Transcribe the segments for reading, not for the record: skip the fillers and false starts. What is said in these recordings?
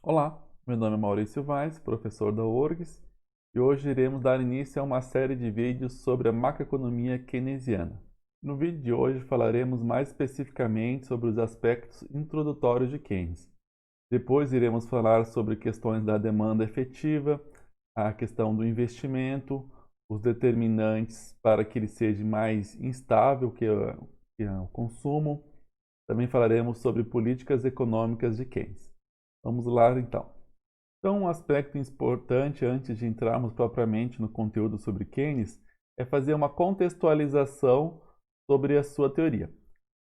Olá, meu nome é Maurício Vaz, professor da URGS, e hoje iremos dar início a uma série de vídeos sobre a macroeconomia keynesiana. No vídeo de hoje falaremos mais especificamente sobre os aspectos introdutórios de Keynes. Depois iremos falar sobre questões da demanda efetiva, a questão do investimento, os determinantes para que ele seja mais instável que o consumo. Também falaremos sobre políticas econômicas de Keynes. Vamos lá então. Então, um aspecto importante antes de entrarmos propriamente no conteúdo sobre Keynes é fazer uma contextualização sobre a sua teoria.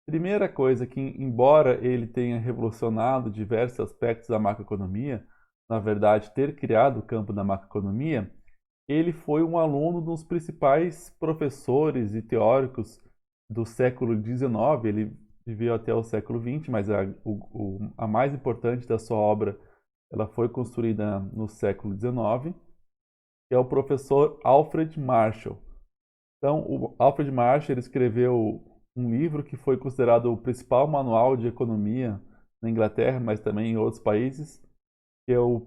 Primeira coisa que, embora ele tenha revolucionado diversos aspectos da macroeconomia, na verdade, ter criado o campo da macroeconomia, ele foi um aluno dos principais professores e teóricos do século XIX. Ele viveu até o século XX, mas a mais importante da sua obra ela foi construída no século XIX, que é o professor Alfred Marshall. Então, o Alfred Marshall ele escreveu um livro que foi considerado o principal manual de economia na Inglaterra, mas também em outros países, que é o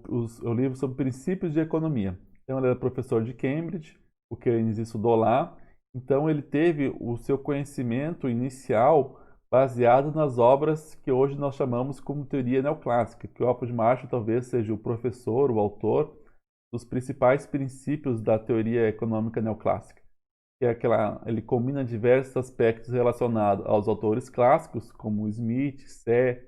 livro sobre princípios de economia. Então, ele era professor de Cambridge, o Keynes estudou lá, então ele teve o seu conhecimento inicial baseado nas obras que hoje nós chamamos como teoria neoclássica, que o Alfred Marshall talvez seja o professor, o autor dos principais princípios da teoria econômica neoclássica, que é ele combina diversos aspectos relacionados aos autores clássicos, como Smith, Sé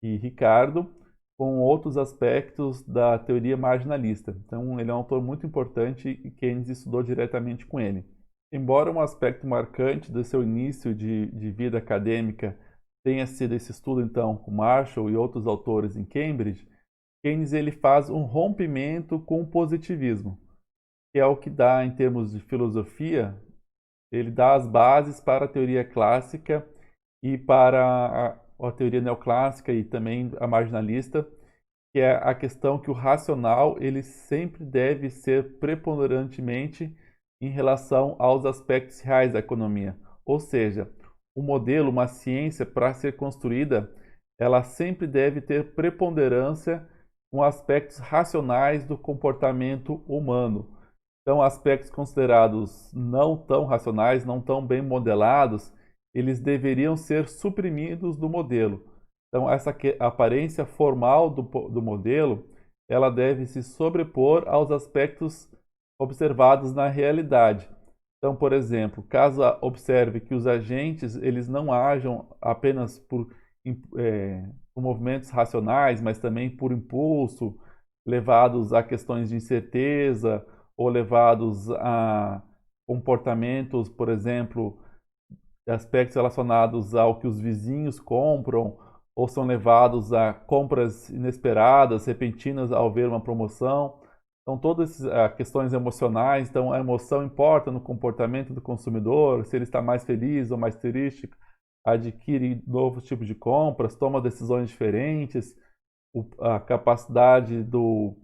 e Ricardo, com outros aspectos da teoria marginalista. Então, ele é um autor muito importante e Keynes estudou diretamente com ele. Embora um aspecto marcante do seu início de vida acadêmica tenha sido esse estudo, então, com Marshall e outros autores em Cambridge, Keynes ele faz um rompimento com o positivismo, que é o que dá, em termos de filosofia, ele dá as bases para a teoria clássica e para a teoria neoclássica e também a marginalista, que é a questão que o racional ele sempre deve ser preponderantemente em relação aos aspectos reais da economia. Ou seja, o modelo, uma ciência, para ser construída, ela sempre deve ter preponderância com aspectos racionais do comportamento humano. Então, aspectos considerados não tão racionais, não tão bem modelados, eles deveriam ser suprimidos do modelo. Então, essa aparência formal do modelo, ela deve se sobrepor aos aspectos observados na realidade. Então, por exemplo, caso observe que os agentes eles não ajam apenas por movimentos racionais, mas também por impulso, levados a questões de incerteza ou levados a comportamentos, por exemplo, aspectos relacionados ao que os vizinhos compram ou são levados a compras inesperadas, repentinas ao ver uma promoção. Então, todas as questões emocionais, então a emoção importa no comportamento do consumidor, se ele está mais feliz ou mais triste, adquire novos tipos de compras, toma decisões diferentes, a capacidade do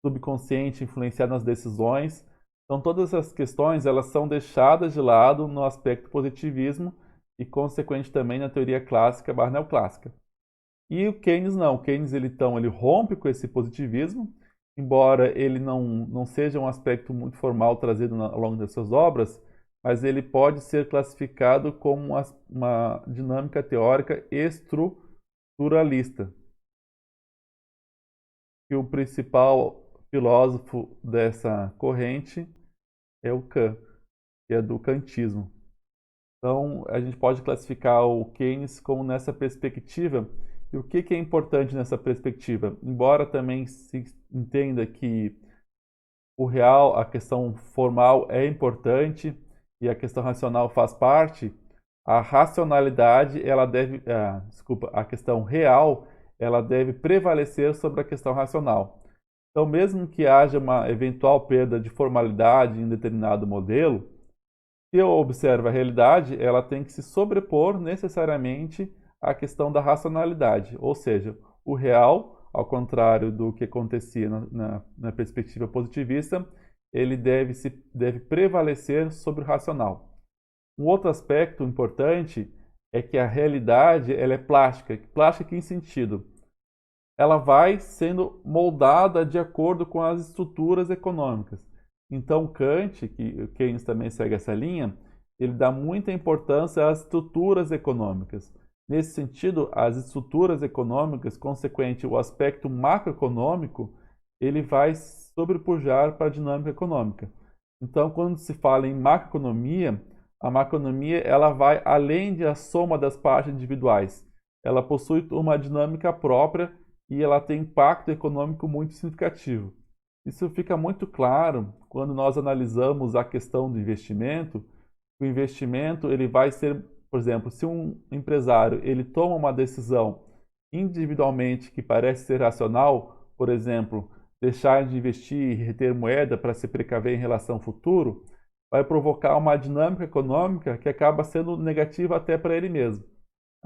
subconsciente influenciar nas decisões. Então, todas essas questões elas são deixadas de lado no aspecto positivismo e, consequente, também na teoria clássica barra neoclássica. E o Keynes não. O Keynes ele rompe com esse positivismo, embora ele não seja um aspecto muito formal trazido ao longo das suas obras, mas ele pode ser classificado como uma dinâmica teórica estruturalista. E o principal filósofo dessa corrente é o Kant, que é do kantismo. Então, a gente pode classificar o Keynes como nessa perspectiva. E o que é importante nessa perspectiva? Embora também se entenda que o real, a questão formal é importante e a questão racional faz parte, a racionalidade, a questão real, ela deve prevalecer sobre a questão racional. Então, mesmo que haja uma eventual perda de formalidade em determinado modelo, se eu observo a realidade, ela tem que se sobrepor necessariamente à questão da racionalidade, ou seja, o real, ao contrário do que acontecia na perspectiva positivista, ele deve prevalecer sobre o racional. Um outro aspecto importante é que a realidade ela é plástica. Plástica em que sentido? ela vai sendo moldada de acordo com as estruturas econômicas. Então, Kant, que o Keynes também segue essa linha, ele dá muita importância às estruturas econômicas. Nesse sentido, as estruturas econômicas, consequente o aspecto macroeconômico, ele vai sobrepujar para a dinâmica econômica. Então, quando se fala em macroeconomia, a macroeconomia ela vai além da soma das partes individuais. Ela possui uma dinâmica própria e ela tem impacto econômico muito significativo. Isso fica muito claro quando nós analisamos a questão do investimento. O investimento ele vai ser, por exemplo, se um empresário ele toma uma decisão individualmente que parece ser racional, por exemplo, deixar de investir e reter moeda para se precaver em relação ao futuro, vai provocar uma dinâmica econômica que acaba sendo negativa até para ele mesmo.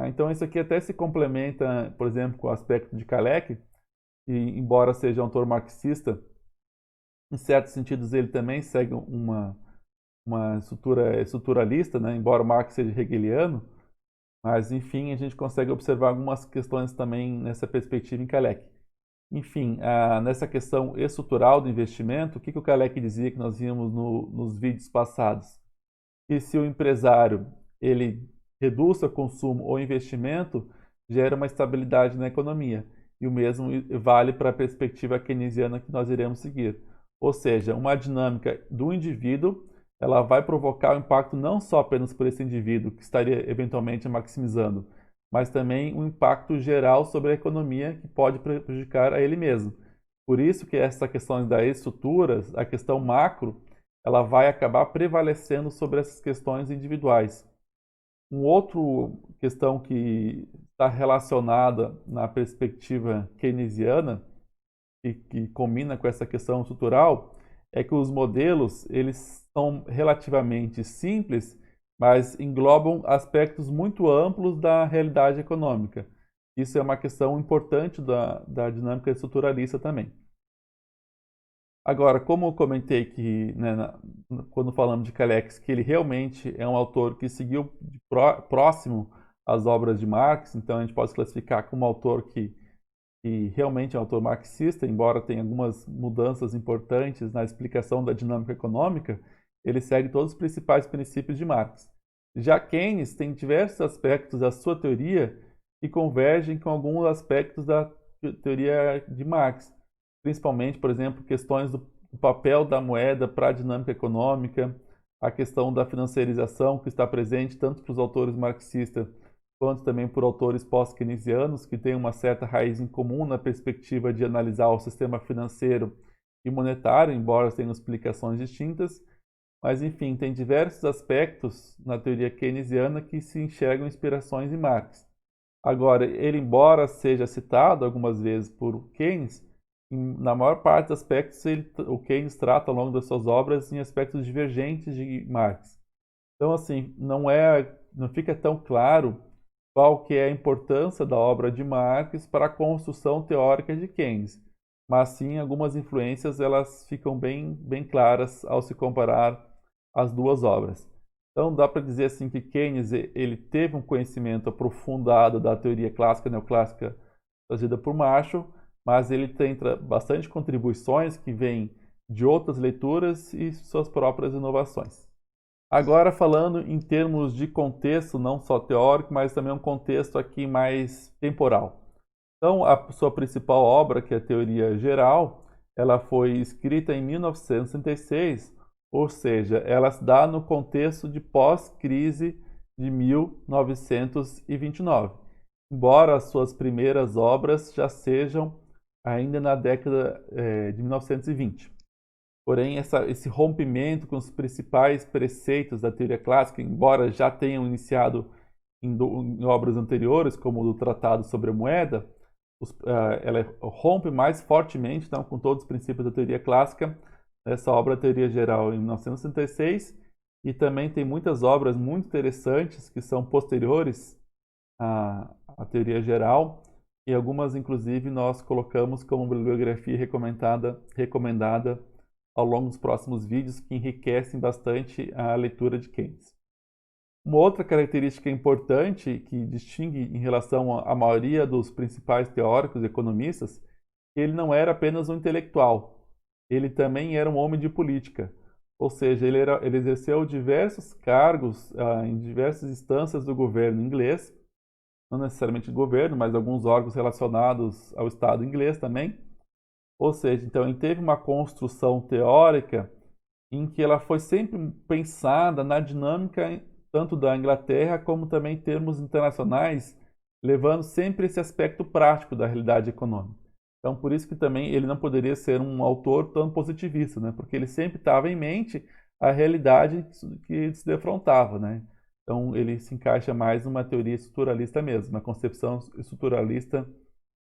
Então isso aqui até se complementa, por exemplo, com o aspecto de Kalecki, que embora seja um autor marxista, em certos sentidos ele também segue uma estrutura estruturalista, né? Embora Marx seja hegeliano, mas enfim a gente consegue observar algumas questões também nessa perspectiva em Kalecki. Enfim, nessa questão estrutural do investimento, o que o Kalecki dizia que nós vimos nos vídeos passados? Que se o empresário ele reduz o consumo ou investimento, gera uma estabilidade na economia. E o mesmo vale para a perspectiva keynesiana que nós iremos seguir. Ou seja, uma dinâmica do indivíduo, ela vai provocar o impacto não só apenas por esse indivíduo, que estaria eventualmente maximizando, mas também um impacto geral sobre a economia que pode prejudicar a ele mesmo. Por isso que essa questão das estruturas, a questão macro, ela vai acabar prevalecendo sobre essas questões individuais. Uma outra questão que está relacionada na perspectiva keynesiana e que combina com essa questão estrutural é que os modelos eles são relativamente simples, mas englobam aspectos muito amplos da realidade econômica. Isso é uma questão importante da dinâmica estruturalista também. Agora, como eu comentei que, né, quando falamos de Kalecki, que ele realmente é um autor que seguiu próximo às obras de Marx, então a gente pode classificar como autor que realmente é um autor marxista, embora tenha algumas mudanças importantes na explicação da dinâmica econômica, ele segue todos os principais princípios de Marx. Já Keynes tem diversos aspectos da sua teoria que convergem com alguns aspectos da teoria de Marx, principalmente, por exemplo, questões do papel da moeda para a dinâmica econômica, a questão da financiarização que está presente tanto para os autores marxistas quanto também por autores pós-keynesianos que têm uma certa raiz em comum na perspectiva de analisar o sistema financeiro e monetário, embora tenham explicações distintas. Mas, enfim, tem diversos aspectos na teoria keynesiana que se enxergam inspirações em Marx. Agora, ele, embora seja citado algumas vezes por Keynes, na maior parte dos aspectos o Keynes trata ao longo das suas obras em aspectos divergentes de Marx. Então, assim, não fica tão claro qual que é a importância da obra de Marx para a construção teórica de Keynes, mas sim algumas influências elas ficam bem claras ao se comparar as duas obras. Então dá para dizer assim que Keynes ele teve um conhecimento aprofundado da teoria clássica e neoclássica trazida por Marshall, mas ele tem bastante contribuições que vêm de outras leituras e suas próprias inovações. Agora falando em termos de contexto, não só teórico, mas também um contexto aqui mais temporal. Então, a sua principal obra, que é a Teoria Geral, ela foi escrita em 1966, ou seja, ela se dá no contexto de pós-crise de 1929, embora as suas primeiras obras já sejam ainda na década de 1920. Porém, esse rompimento com os principais preceitos da teoria clássica, embora já tenham iniciado em obras anteriores, como o do Tratado sobre a Moeda, ela rompe mais fortemente então, com todos os princípios da teoria clássica, essa obra a Teoria Geral em 1966, e também tem muitas obras muito interessantes que são posteriores à Teoria Geral, e algumas, inclusive, nós colocamos como bibliografia recomendada ao longo dos próximos vídeos, que enriquecem bastante a leitura de Keynes. Uma outra característica importante que distingue em relação à maioria dos principais teóricos e economistas, ele não era apenas um intelectual, ele também era um homem de política. Ou seja, ele exerceu diversos cargos em diversas instâncias do governo inglês, não necessariamente do governo, mas alguns órgãos relacionados ao Estado inglês também. Ou seja, então ele teve uma construção teórica em que ela foi sempre pensada na dinâmica tanto da Inglaterra como também em termos internacionais, levando sempre esse aspecto prático da realidade econômica. Então, por isso que também ele não poderia ser um autor tão positivista, né? Porque ele sempre estava em mente a realidade que se defrontava, né? Então, ele se encaixa mais numa teoria estruturalista mesmo, uma concepção estruturalista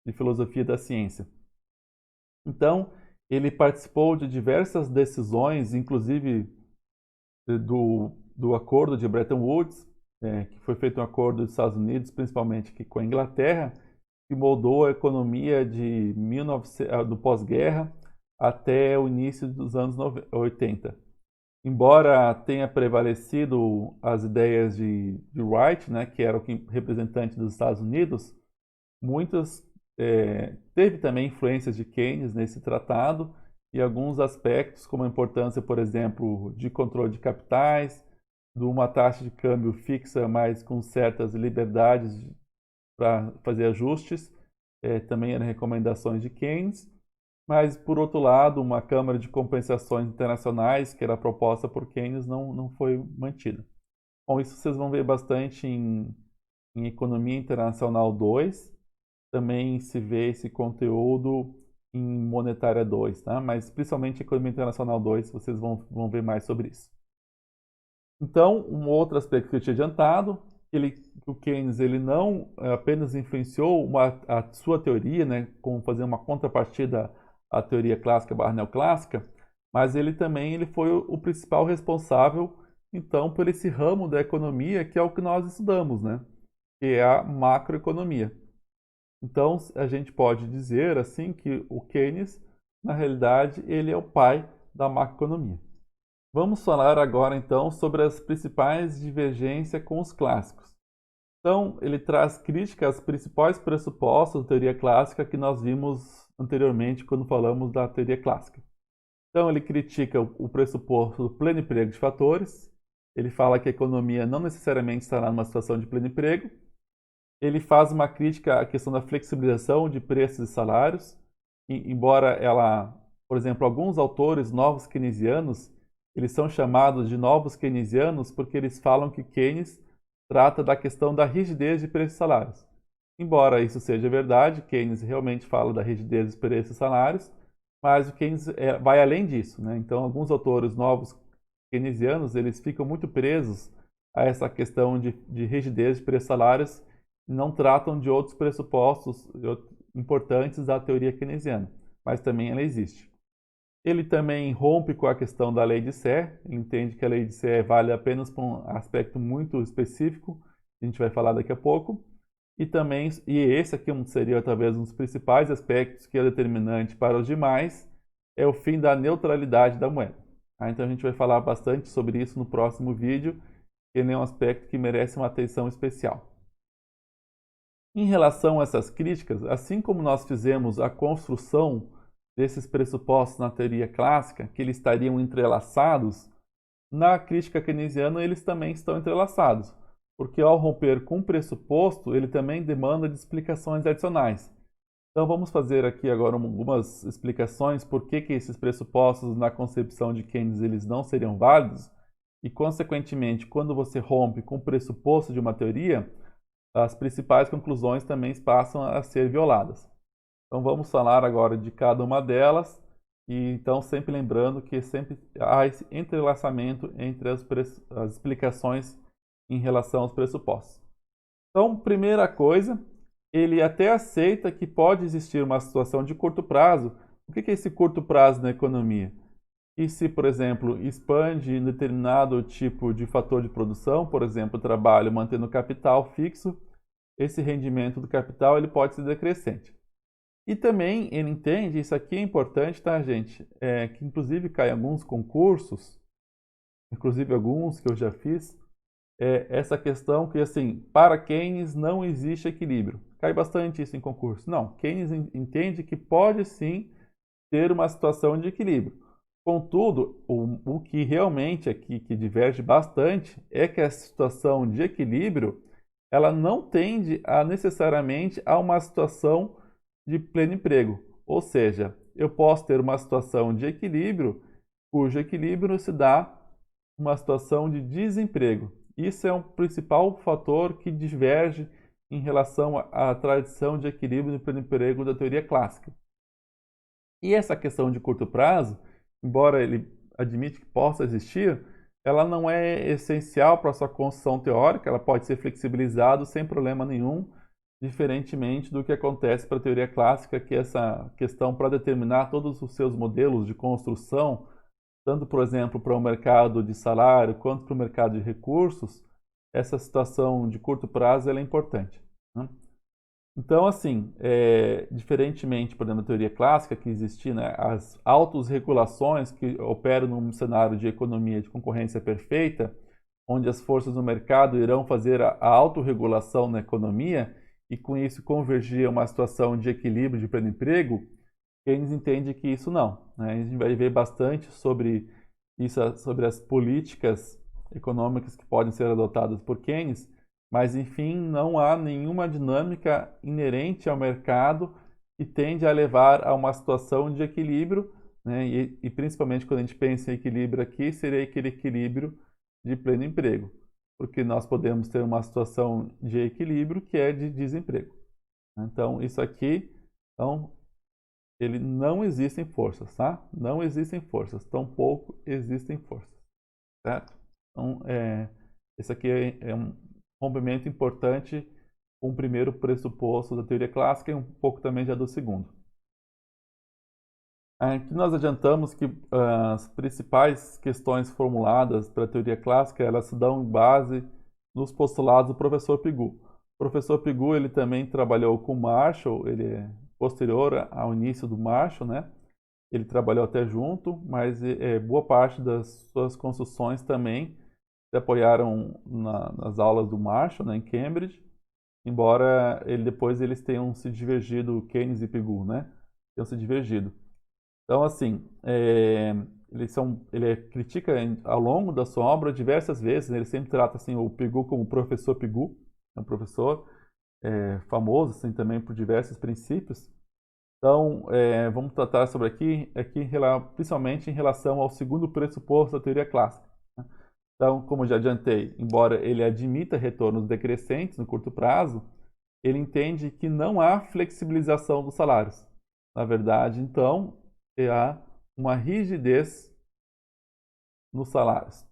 de filosofia da ciência. Então, ele participou de diversas decisões, inclusive do acordo de Bretton Woods, que foi feito um acordo dos Estados Unidos, principalmente aqui com a Inglaterra, que moldou a economia de 1900, do pós-guerra até o início dos anos 80. Embora tenha prevalecido as ideias de Wright, né, que era o representante dos Estados Unidos, muitas teve também influências de Keynes nesse tratado e alguns aspectos, como a importância, por exemplo, de controle de capitais, de uma taxa de câmbio fixa, mas com certas liberdades para fazer ajustes, também eram recomendações de Keynes. Mas, por outro lado, uma Câmara de Compensações Internacionais, que era proposta por Keynes, não foi mantida. Bom, isso vocês vão ver bastante em Economia Internacional 2, também se vê esse conteúdo em Monetária 2, tá? Mas principalmente Economia Internacional 2, vocês vão ver mais sobre isso. Então, um outro aspecto que eu tinha adiantado, o Keynes ele não apenas influenciou a sua teoria, né, como fazer uma contrapartida à teoria clássica barra neoclássica, mas ele foi o principal responsável, então, por esse ramo da economia que é o que nós estudamos, né, que é a macroeconomia. Então, a gente pode dizer assim que o Keynes, na realidade, ele é o pai da macroeconomia. Vamos falar agora então sobre as principais divergências com os clássicos. Então, ele traz crítica aos principais pressupostos da teoria clássica que nós vimos anteriormente quando falamos da teoria clássica. Então, ele critica o pressuposto do pleno emprego de fatores. Ele fala que a economia não necessariamente estará numa situação de pleno emprego. Ele faz uma crítica à questão da flexibilização de preços e salários, embora por exemplo, alguns autores novos keynesianos, eles são chamados de novos keynesianos porque eles falam que Keynes trata da questão da rigidez de preços e salários. Embora isso seja verdade, Keynes realmente fala da rigidez dos preços e salários, mas o Keynes vai além disso, né? Então, alguns autores novos keynesianos, eles ficam muito presos a essa questão de rigidez de preços e salários, não tratam de outros pressupostos importantes da teoria keynesiana, mas também ela existe. Ele também rompe com a questão da lei de Serre, ele entende que a lei de Serre vale apenas para um aspecto muito específico, a gente vai falar daqui a pouco, e esse aqui seria talvez um dos principais aspectos que é determinante para os demais, é o fim da neutralidade da moeda. Então a gente vai falar bastante sobre isso no próximo vídeo, que é um aspecto que merece uma atenção especial. Em relação a essas críticas, assim como nós fizemos a construção desses pressupostos na teoria clássica, que eles estariam entrelaçados, na crítica keynesiana eles também estão entrelaçados, porque ao romper com o pressuposto, ele também demanda de explicações adicionais. Então vamos fazer aqui agora algumas explicações por que esses pressupostos na concepção de Keynes eles não seriam válidos e, consequentemente, quando você rompe com o pressuposto de uma teoria, as principais conclusões também passam a ser violadas. Então vamos falar agora de cada uma delas e então sempre lembrando que sempre há esse entrelaçamento entre as explicações em relação aos pressupostos. Então, primeira coisa, ele até aceita que pode existir uma situação de curto prazo. O que é esse curto prazo na economia? E se, por exemplo, expande em determinado tipo de fator de produção, por exemplo, o trabalho mantendo capital fixo, esse rendimento do capital ele pode ser decrescente. E também ele entende, isso aqui é importante, tá, gente? Que inclusive cai em alguns concursos, inclusive alguns que eu já fiz, é essa questão que, assim, para Keynes não existe equilíbrio. Cai bastante isso em concurso. Não, Keynes entende que pode sim ter uma situação de equilíbrio. Contudo, o que realmente aqui que diverge bastante é que a situação de equilíbrio ela não tende a necessariamente a uma situação de pleno emprego. Ou seja, eu posso ter uma situação de equilíbrio, cujo equilíbrio se dá uma situação de desemprego. Isso é um principal fator que diverge em relação à tradição de equilíbrio do pleno emprego da teoria clássica. E essa questão de curto prazo, embora ele admite que possa existir, ela não é essencial para a sua construção teórica, ela pode ser flexibilizada sem problema nenhum, diferentemente do que acontece para a teoria clássica, que essa questão para determinar todos os seus modelos de construção, tanto, por exemplo, para o mercado de salário quanto para o mercado de recursos, essa situação de curto prazo ela é importante, né? Então, assim, diferentemente, por exemplo, da teoria clássica, que existia, né, as autorregulações que operam num cenário de economia de concorrência perfeita, onde as forças do mercado irão fazer a autorregulação na economia e, com isso, convergir a uma situação de equilíbrio de pleno emprego, Keynes entende que isso não, né? A gente vai ver bastante sobre isso, sobre as políticas econômicas que podem ser adotadas por Keynes, mas enfim, não há nenhuma dinâmica inerente ao mercado que tende a levar a uma situação de equilíbrio, né? E principalmente quando a gente pensa em equilíbrio aqui, seria aquele equilíbrio de pleno emprego, porque nós podemos ter uma situação de equilíbrio que é de desemprego. Então, isso aqui, então, ele não existem forças, tá? Não existem forças, tampouco existem forças, certo? Então, esse aqui é um rompimento importante com o primeiro pressuposto da teoria clássica e um pouco também já do segundo. Aqui nós adiantamos que as principais questões formuladas para a teoria clássica, elas se dão base nos postulados do professor Pigou. O professor Pigou, ele também trabalhou com Marshall, ele é posterior ao início do Marshall, né? Ele trabalhou até junto, mas boa parte das suas construções também se apoiaram nas aulas do Marshall, né, em Cambridge, embora depois eles tenham se divergido, Keynes e Pigou, né? Tenham se divergido. Então, assim, ele critica ao longo da sua obra diversas vezes, né? Ele sempre trata assim, o Pigou como o professor Pigou, é um professor famoso assim, também por diversos princípios. Então, vamos tratar sobre aqui principalmente em relação ao segundo pressuposto da teoria clássica, né? Então, como já adiantei, embora ele admita retornos decrescentes no curto prazo, ele entende que não há flexibilização dos salários. Na verdade, então, há uma rigidez nos salários.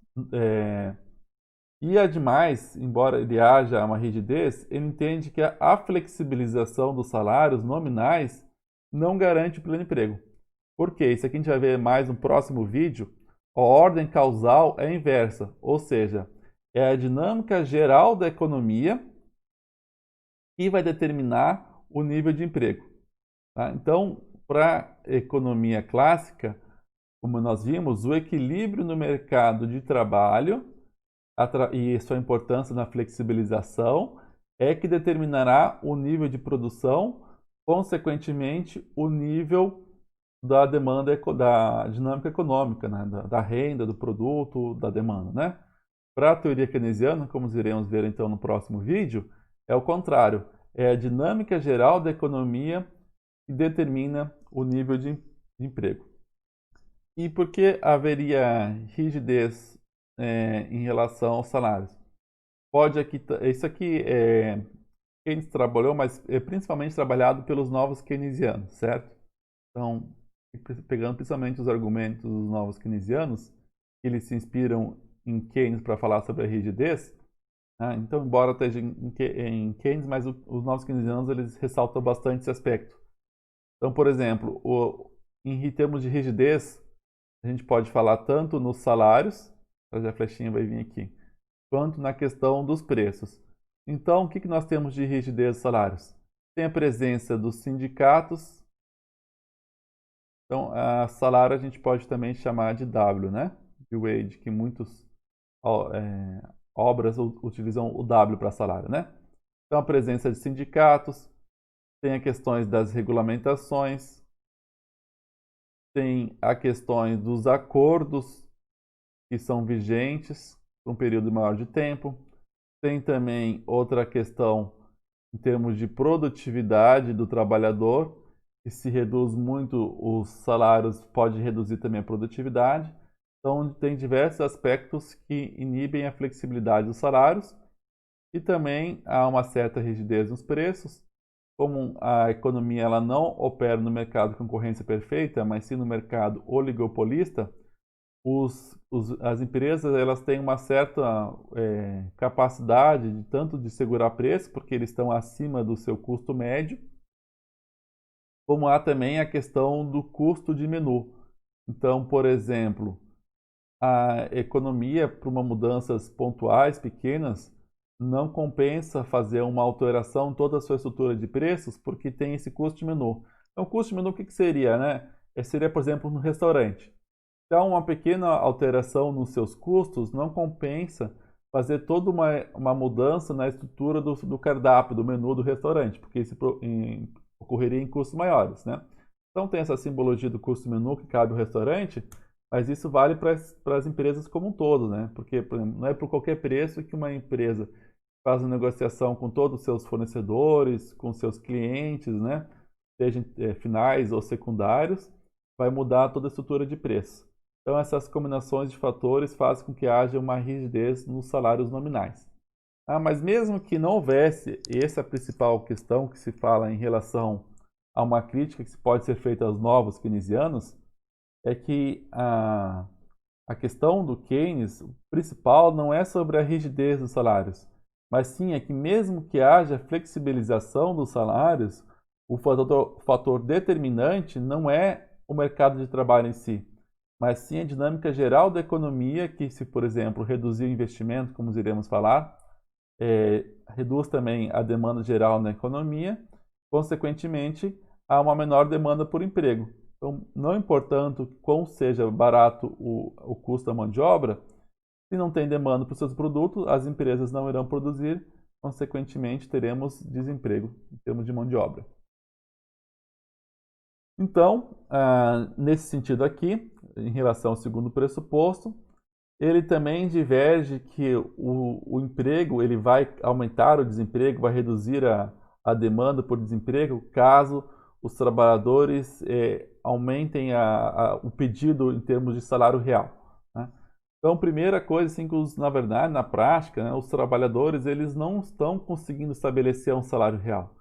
E, ademais, embora ele haja uma rigidez, ele entende que a flexibilização dos salários nominais não garante o pleno emprego. Por quê? Isso aqui a gente vai ver mais no próximo vídeo. A ordem causal é inversa, ou seja, é a dinâmica geral da economia que vai determinar o nível de emprego, tá? Então, para a economia clássica, como nós vimos, o equilíbrio no mercado de trabalho e sua importância na flexibilização é que determinará o nível de produção, consequentemente, o nível da demanda, da dinâmica econômica, né? da renda, do produto, da demanda, né? Para a teoria keynesiana, como iremos ver então no próximo vídeo, é o contrário. É a dinâmica geral da economia que determina o nível de emprego. E por que haveria rigidez em relação aos salários? Isso aqui Keynes trabalhou, mas é principalmente trabalhado pelos novos keynesianos, certo? Então, pegando principalmente os argumentos dos novos keynesianos, eles se inspiram em Keynes para falar sobre a rigidez, né? Então, embora esteja em Keynes, mas os novos keynesianos eles ressaltam bastante esse aspecto. Então, por exemplo, em termos de rigidez, a gente pode falar tanto nos salários, a flechinha vai vir aqui, quanto na questão dos preços. Então, o que nós temos de rigidez dos salários? Tem a presença dos sindicatos. Então, a salário a gente pode também chamar de W, né? De wage, que muitos obras utilizam o W para salário, né? Então, a presença de sindicatos, tem as questões das regulamentações, tem a questões dos acordos que são vigentes por um período maior de tempo. Tem também outra questão em termos de produtividade do trabalhador, que se reduz muito os salários, pode reduzir também a produtividade. Então, tem diversos aspectos que inibem a flexibilidade dos salários e também há uma certa rigidez nos preços. Como a economia ela não opera no mercado de concorrência perfeita, mas sim no mercado oligopolista, as empresas elas têm uma certa capacidade de tanto de segurar preço, porque eles estão acima do seu custo médio, como há também a questão do custo de menu. Então, por exemplo, a economia para uma mudanças pontuais, pequenas, não compensa fazer uma alteração em toda a sua estrutura de preços, porque tem esse custo de menu. Então, o custo de menu, o que seria, né? Seria, por exemplo, no restaurante. Então, uma pequena alteração nos seus custos não compensa fazer toda uma mudança na estrutura do cardápio, do menu do restaurante, porque isso ocorreria em custos maiores, né? Então, tem essa simbologia do custo menu que cabe ao restaurante, mas isso vale para as empresas como um todo, né? Porque, por exemplo, não é por qualquer preço que uma empresa faz uma negociação com todos os seus fornecedores, com seus clientes, né? Sejam finais ou secundários, vai mudar toda a estrutura de preço. Então, essas combinações de fatores fazem com que haja uma rigidez nos salários nominais. Mas mesmo que não houvesse, essa é a principal questão que se fala em relação a uma crítica que pode ser feita aos novos keynesianos, é que a questão do Keynes, o principal não é sobre a rigidez dos salários, mas sim é que mesmo que haja flexibilização dos salários, o fator determinante não é o mercado de trabalho em si, mas sim a dinâmica geral da economia, que se, por exemplo, reduzir o investimento, como iremos falar, reduz também a demanda geral na economia, consequentemente, há uma menor demanda por emprego. Então, não importando quão seja barato o custo da mão de obra, se não tem demanda para os seus produtos, as empresas não irão produzir, consequentemente, teremos desemprego em termos de mão de obra. Então, nesse sentido aqui, em relação ao segundo pressuposto, ele também diverge que o emprego ele vai aumentar o desemprego, vai reduzir a demanda por desemprego, caso os trabalhadores aumentem o pedido em termos de salário real, né? Então, primeira coisa, assim, que na verdade, na prática, né, os trabalhadores eles não estão conseguindo estabelecer um salário real.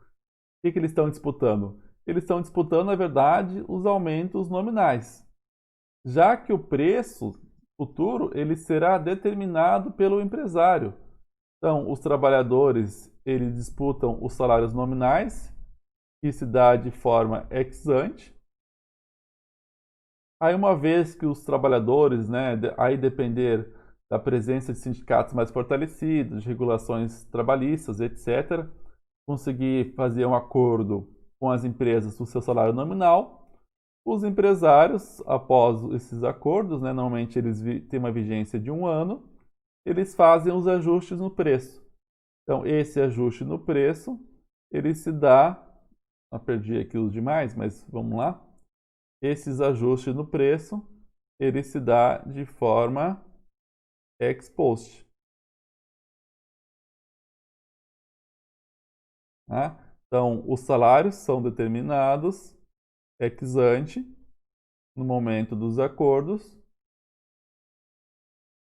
O que eles estão disputando? Eles estão disputando, na verdade, os aumentos nominais, já que o preço futuro ele será determinado pelo empresário. Então, os trabalhadores eles disputam os salários nominais, que se dá de forma ex ante. Aí, uma vez que os trabalhadores, né, aí depender da presença de sindicatos mais fortalecidos, de regulações trabalhistas, etc., conseguir fazer um acordo com as empresas do seu salário nominal, os empresários, após esses acordos, né, normalmente eles têm uma vigência de 1 ano, eles fazem os ajustes no preço. Então, esse ajuste no preço, ele se dá, perdi aqui os demais, mas vamos lá. Esses ajustes no preço, ele se dá de forma ex post. Tá? Então, os salários são determinados ex ante, no momento dos acordos,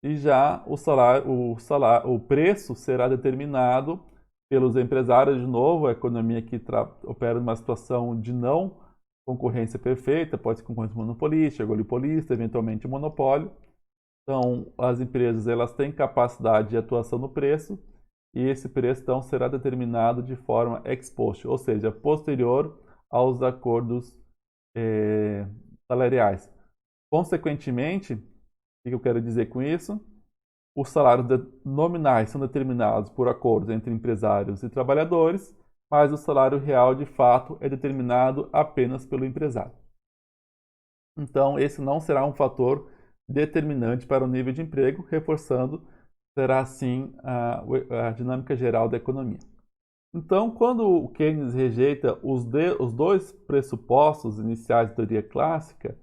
e já o preço será determinado pelos empresários, de novo, a economia que opera numa situação de não concorrência perfeita, pode ser concorrência monopolística, oligopolista, eventualmente monopólio. Então, as empresas elas têm capacidade de atuação no preço e esse preço então será determinado de forma ex post, ou seja, posterior aos acordos salariais. Consequentemente, o que eu quero dizer com isso? Os salários nominais são determinados por acordos entre empresários e trabalhadores, mas o salário real, de fato, é determinado apenas pelo empresário. Então, esse não será um fator determinante para o nível de emprego, reforçando será sim a dinâmica geral da economia. Então, quando o Keynes rejeita os dois pressupostos iniciais da teoria clássica,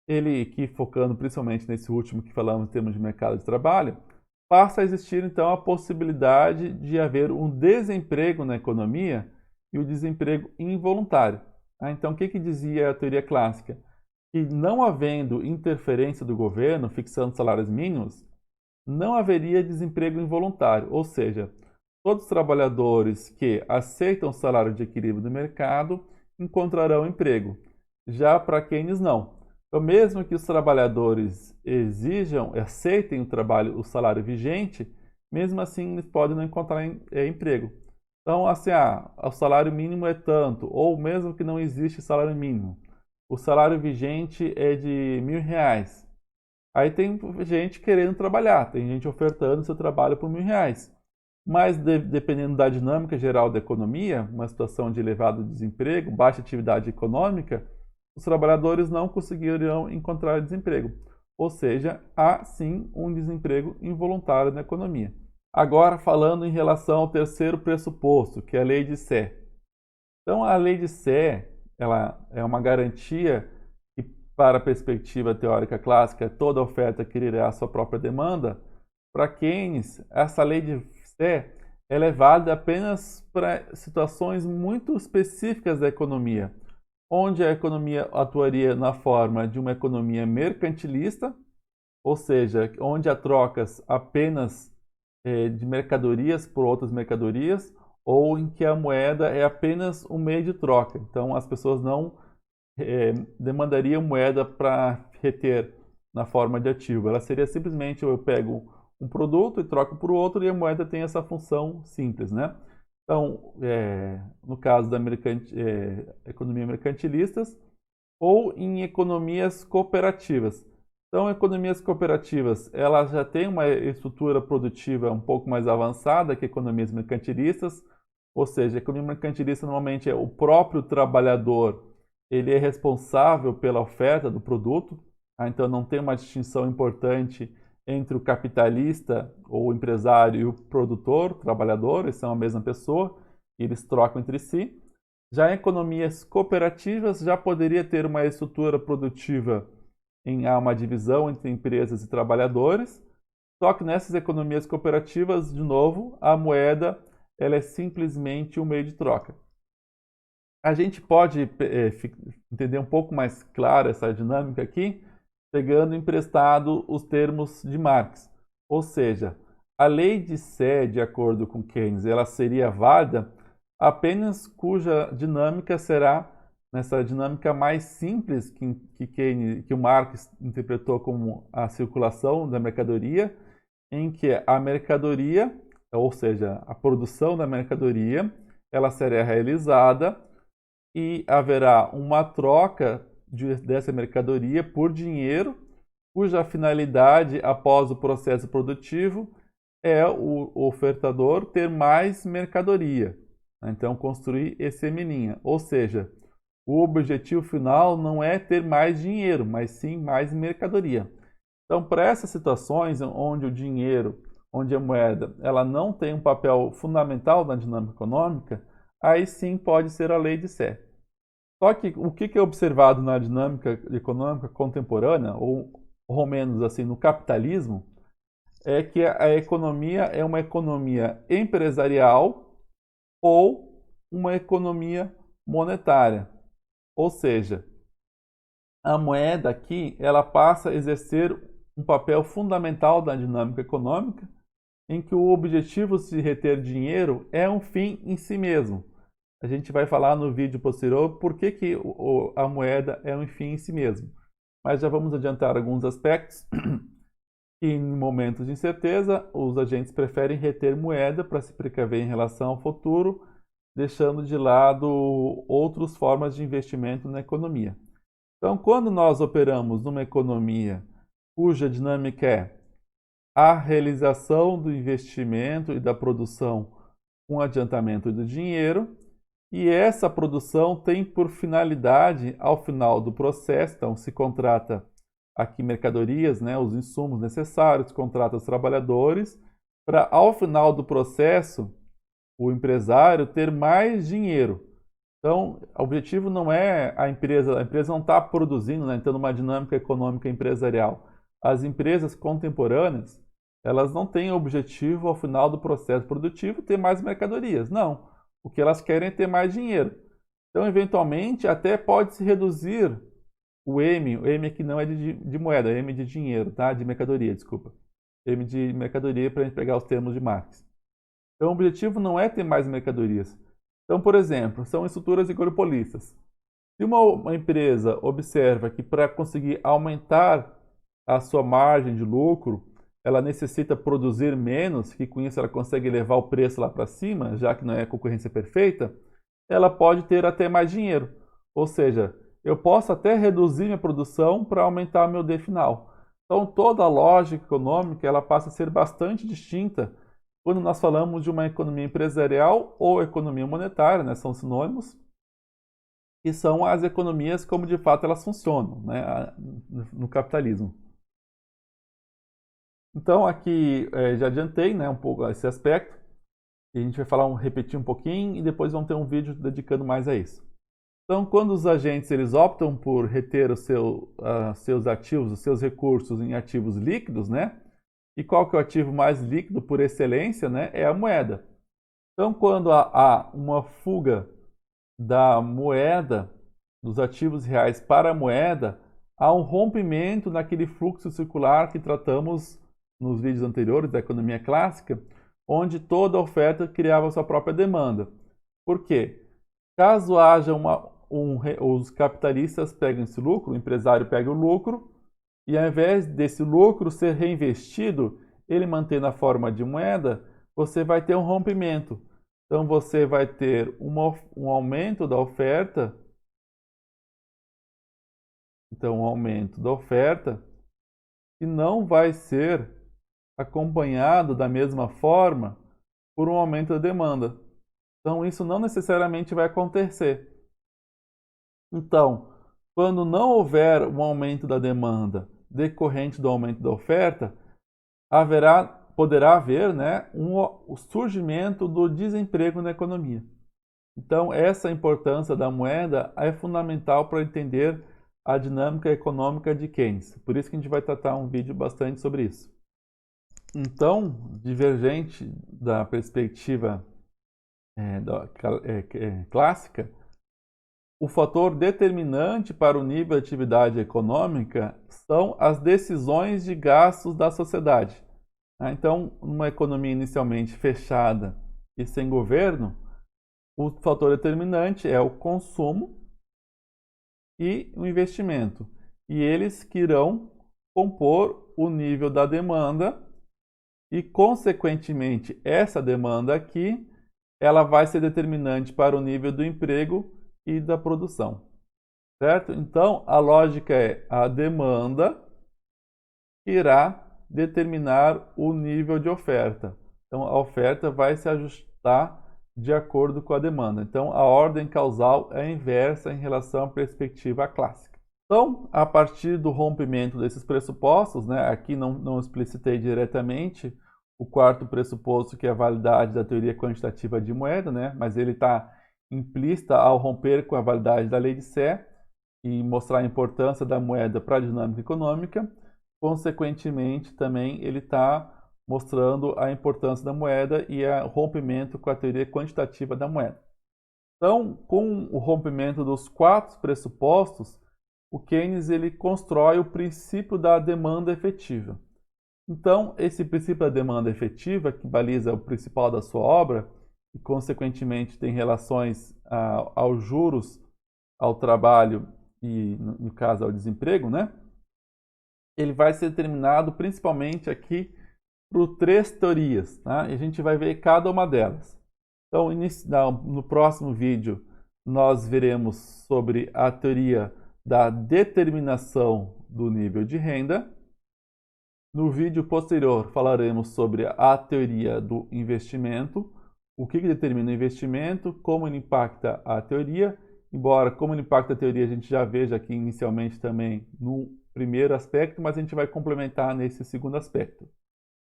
ele, aqui focando principalmente nesse último que falamos em termos de mercado de trabalho, passa a existir então a possibilidade de haver um desemprego na economia e o desemprego involuntário. Então, o que dizia a teoria clássica? Que não havendo interferência do governo fixando salários mínimos, não haveria desemprego involuntário, ou seja, todos os trabalhadores que aceitam o salário de equilíbrio do mercado encontrarão emprego. Já para Keynes, não. Então, mesmo que os trabalhadores aceitem o salário vigente, mesmo assim eles podem não encontrar emprego. Então, assim, o salário mínimo é tanto, ou mesmo que não existe salário mínimo, o salário vigente é de R$ 1.000. Aí tem gente querendo trabalhar, tem gente ofertando seu trabalho por R$ 1.000. Mas dependendo da dinâmica geral da economia, uma situação de elevado desemprego, baixa atividade econômica, os trabalhadores não conseguirão encontrar desemprego. Ou seja, há sim um desemprego involuntário na economia. Agora, falando em relação ao terceiro pressuposto, que é a lei de Sé. Então, a lei de Sé, ela é uma garantia que, para a perspectiva teórica clássica, toda oferta criará a sua própria demanda. Para Keynes, essa lei de Sé ela é válida apenas para situações muito específicas da economia, onde a economia atuaria na forma de uma economia mercantilista, ou seja, onde há trocas apenas de mercadorias por outras mercadorias, ou em que a moeda é apenas um meio de troca. Então, as pessoas não demandariam moeda para reter na forma de ativo. Ela seria simplesmente eu pego um produto e troco por outro e a moeda tem essa função simples, né? Então, no caso da economia mercantilistas ou em economias cooperativas. Então, economias cooperativas, elas já têm uma estrutura produtiva um pouco mais avançada que economias mercantilistas, ou seja, a economia mercantilista normalmente é o próprio trabalhador, ele é responsável pela oferta do produto, então não tem uma distinção importante entre o capitalista ou o empresário e o produtor, o trabalhador, eles são a mesma pessoa, eles trocam entre si. Já em economias cooperativas, já poderia ter uma estrutura produtiva há uma divisão entre empresas e trabalhadores, só que nessas economias cooperativas, de novo, a moeda ela é simplesmente um meio de troca. A gente pode entender um pouco mais claro essa dinâmica aqui, pegando emprestado os termos de Marx. Ou seja, a lei de Sé, de acordo com Keynes, ela seria válida apenas cuja dinâmica será nessa dinâmica mais simples que o Marx interpretou como a circulação da mercadoria, em que a mercadoria, ou seja, a produção da mercadoria, ela será realizada e haverá uma troca dessa mercadoria por dinheiro, cuja finalidade após o processo produtivo é o ofertador ter mais mercadoria. Então, construir esse M', ou seja, o objetivo final não é ter mais dinheiro, mas sim mais mercadoria. Então, para essas situações onde o dinheiro, onde a moeda, ela não tem um papel fundamental na dinâmica econômica, aí sim pode ser a lei de Sé. Só que o que é observado na dinâmica econômica contemporânea, ou ao menos assim no capitalismo, é que a economia é uma economia empresarial ou uma economia monetária. Ou seja, a moeda aqui ela passa a exercer um papel fundamental na dinâmica econômica, em que o objetivo de reter dinheiro é um fim em si mesmo. A gente vai falar no vídeo posterior por que a moeda é um fim em si mesmo. Mas já vamos adiantar alguns aspectos. E em momentos de incerteza, os agentes preferem reter moeda para se precaver em relação ao futuro, deixando de lado outras formas de investimento na economia. Então, quando nós operamos numa economia cuja dinâmica é a realização do investimento e da produção com adiantamento do dinheiro, e essa produção tem por finalidade, ao final do processo, então se contrata aqui mercadorias, né, os insumos necessários, contrata os trabalhadores, para ao final do processo o empresário ter mais dinheiro. Então, o objetivo não é a empresa não está produzindo, né, entrando numa dinâmica econômica empresarial. As empresas contemporâneas, elas não têm objetivo ao final do processo produtivo ter mais mercadorias. Não. O que elas querem é ter mais dinheiro. Então, eventualmente, até pode-se reduzir o M aqui não é de moeda, é M de dinheiro, tá? De mercadoria, desculpa. M de mercadoria para a gente pegar os termos de Marx. Então, o objetivo não é ter mais mercadorias. Então, por exemplo, são estruturas oligopolistas. Se uma empresa observa que para conseguir aumentar a sua margem de lucro, ela necessita produzir menos, que com isso ela consegue levar o preço lá para cima, já que não é concorrência perfeita, ela pode ter até mais dinheiro. Ou seja, eu posso até reduzir minha produção para aumentar meu D final. Então, toda a lógica econômica ela passa a ser bastante distinta quando nós falamos de uma economia empresarial ou economia monetária, né, são sinônimos, que são as economias como de fato elas funcionam, né, no capitalismo. Então aqui já adiantei, né, um pouco esse aspecto, e a gente vai repetir um pouquinho e depois vamos ter um vídeo dedicando mais a isso. Então, quando os agentes eles optam por reter seus ativos, os seus recursos em ativos líquidos, né? E qual que é o ativo mais líquido por excelência, né? É a moeda. Então, quando há uma fuga da moeda, dos ativos reais para a moeda, há um rompimento naquele fluxo circular que tratamos nos vídeos anteriores da economia clássica, onde toda oferta criava sua própria demanda. Por quê? Caso haja os capitalistas pegam esse lucro, o empresário pega o lucro, e ao invés desse lucro ser reinvestido, ele mantém na forma de moeda, você vai ter um rompimento. Então você vai ter um aumento da oferta. Então, um aumento da oferta que não vai ser acompanhado da mesma forma por um aumento da demanda. Então, isso não necessariamente vai acontecer. Então, quando não houver um aumento da demanda decorrente do aumento da oferta, poderá haver, né, o surgimento do desemprego na economia. Então, essa importância da moeda é fundamental para entender a dinâmica econômica de Keynes. Por isso que a gente vai tratar um vídeo bastante sobre isso. Então, divergente da perspectiva clássica, o fator determinante para o nível de atividade econômica são as decisões de gastos da sociedade. Então, numa economia inicialmente fechada e sem governo, o fator determinante é o consumo e o investimento. E eles que irão compor o nível da demanda e, consequentemente, essa demanda aqui, ela vai ser determinante para o nível do emprego e da produção. Certo? Então, a lógica é a demanda irá determinar o nível de oferta. Então, a oferta vai se ajustar de acordo com a demanda. Então, a ordem causal é inversa em relação à perspectiva clássica. Então, a partir do rompimento desses pressupostos, né, aqui não explicitei diretamente o quarto pressuposto, que é a validade da teoria quantitativa de moeda, né, mas ele está implícita ao romper com a validade da lei de Sé e mostrar a importância da moeda para a dinâmica econômica. Consequentemente, também ele está mostrando a importância da moeda e o rompimento com a teoria quantitativa da moeda. Então, com o rompimento dos quatro pressupostos, o Keynes ele constrói o princípio da demanda efetiva. Então, esse princípio da demanda efetiva, que baliza o principal da sua obra, e consequentemente tem relações aos juros, ao trabalho e, no caso, ao desemprego, né? Ele vai ser determinado principalmente aqui por três teorias, tá? E a gente vai ver cada uma delas. Então, no próximo vídeo, nós veremos sobre a teoria da determinação do nível de renda. No vídeo posterior, falaremos sobre a teoria do investimento, o que determina o investimento, como ele impacta a teoria, embora como ele impacta a teoria a gente já veja aqui inicialmente também no primeiro aspecto, mas a gente vai complementar nesse segundo aspecto.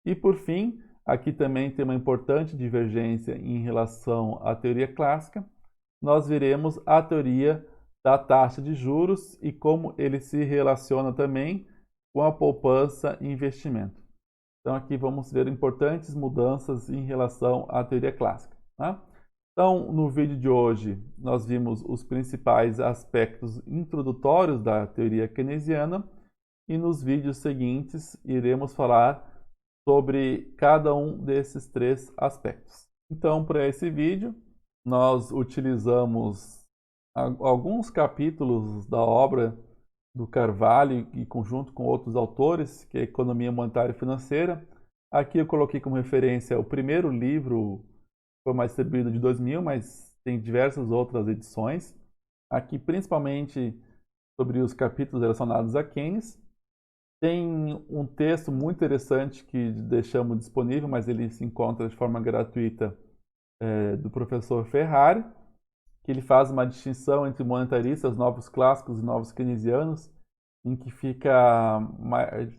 E por fim, Aqui também tem uma importante divergência em relação à teoria clássica. Nós veremos a teoria da taxa de juros e como ele se relaciona também com a poupança e investimento. Então aqui vamos ver importantes mudanças em relação à teoria clássica. Tá? Então, no vídeo de hoje, nós vimos os principais aspectos introdutórios da teoria keynesiana e nos vídeos seguintes iremos falar sobre cada um desses três aspectos. Então, para esse vídeo, nós utilizamos alguns capítulos da obra do Carvalho e conjunto com outros autores, que é Economia Monetária e Financeira. Aqui eu coloquei como referência o primeiro livro, foi mais distribuído de 2000, mas tem diversas outras edições. Aqui principalmente sobre os capítulos relacionados a Keynes. Tem um texto muito interessante que deixamos disponível, mas ele se encontra de forma gratuita, do professor Ferrari, que ele faz uma distinção entre monetaristas, novos clássicos e novos keynesianos, em que fica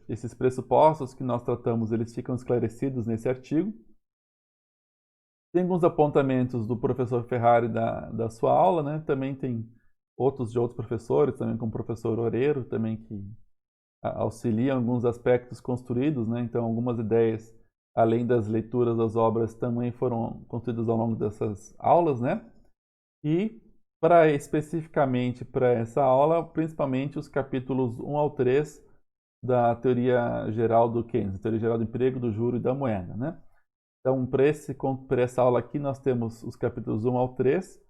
esses pressupostos que nós tratamos, eles ficam esclarecidos nesse artigo. Tem alguns apontamentos do professor Ferrari da sua aula, né? Também tem outros de outros professores, também como o professor Oreiro, também que auxiliam alguns aspectos construídos, né? Então algumas ideias, além das leituras das obras, também foram construídas ao longo dessas aulas, né? E especificamente para essa aula, principalmente os capítulos 1 ao 3 da teoria geral do Keynes, teoria geral do emprego, do juro e da moeda, né? Então, para essa aula aqui, nós temos os capítulos 1 ao 3.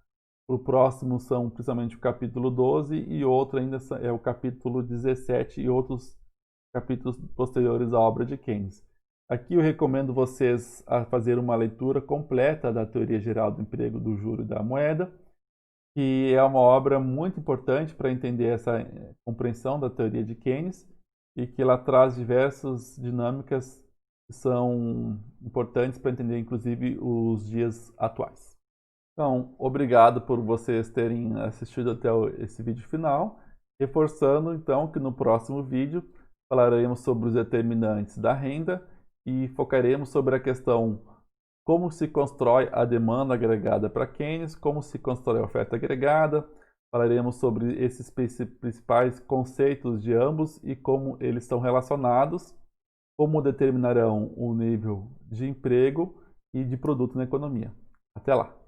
O próximo são principalmente o capítulo 12 e outro ainda é o capítulo 17 e outros capítulos posteriores à obra de Keynes. Aqui eu recomendo vocês a fazer uma leitura completa da teoria geral do emprego, do juro e da moeda, que é uma obra muito importante para entender essa compreensão da teoria de Keynes e que ela traz diversas dinâmicas que são importantes para entender, inclusive, os dias atuais. Então, obrigado por vocês terem assistido até esse vídeo final, reforçando, então, que no próximo vídeo falaremos sobre os determinantes da renda e focaremos sobre a questão como se constrói a demanda agregada para Keynes, como se constrói a oferta agregada, falaremos sobre esses principais conceitos de ambos e como eles estão relacionados, como determinarão o nível de emprego e de produto na economia. Até lá!